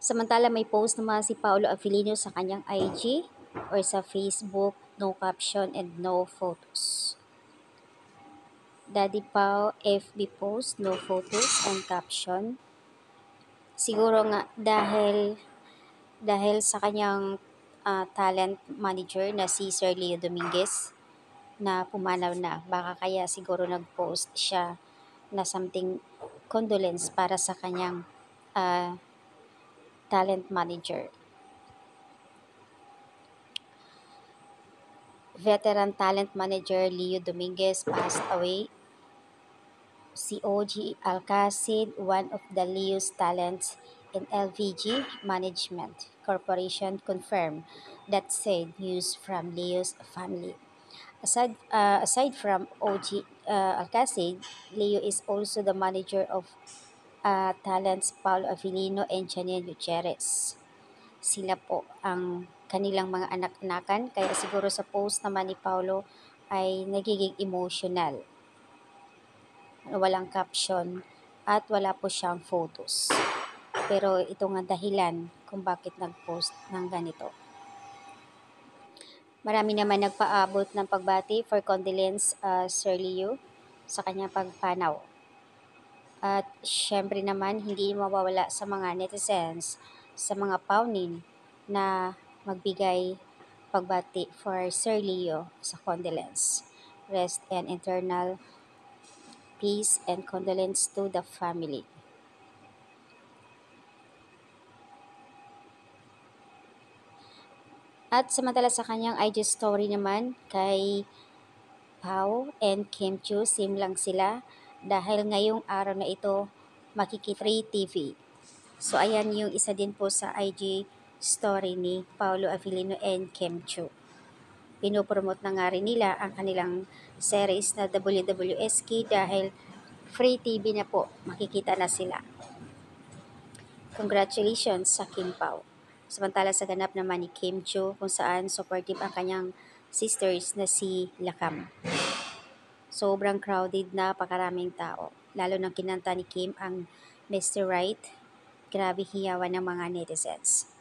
Samantala may post naman si Paolo Avellino sa kanyang IG or sa Facebook, no caption and no photos. Daddy Pao FB post, no photos and caption. Siguro nga dahil sa kanyang talent manager na si Sir Leo Dominguez na pumanaw na. Baka kaya siguro nag-post siya na something condolence para sa kanyang ah, talent manager. Veteran talent manager Leo Dominguez passed away. Si OG Alcacid, one of the Leo's talents in LVG Management Corporation, confirmed that said news from Leo's family. Aside from OG Alcacid, Leo is also the manager of talents Paulo Avellino and Janine Gutierrez. Sila po ang kanilang mga anak-anakan, kaya siguro sa post naman ni Paulo ay nagiging emotional. Walang caption at wala po siyang photos. Pero ito nga dahilan kung bakit nag-post ng ganito. Marami naman nagpaabot ng pagbati for condolence Sir Leo sa kanyang pagpanaw. At syempre naman hindi mawawala sa mga netizens, sa mga paunin na magbigay pagbati for Sir Leo sa condolence. Rest and eternal peace and condolence to the family. At samantala sa kanyang IG story naman kay Pao and Kim Chiu, same lang sila dahil ngayong araw na ito makikita Free TV. So ayan yung isa din po sa IG story ni Paolo Avellino and Kim Chiu. Pinopromote na nga rin nila ang kanilang series na WWSK dahil Free TV na po, makikita na sila. Congratulations sa Kim Pao. Samantala sa ganap naman ni Kim Chiu kung saan supportive ang kanyang sisters na si Lakam. Sobrang crowded na pakaraming tao. Lalo nang kinanta ni Kim ang Mr. Right. Grabe hiyawan ng mga netizens.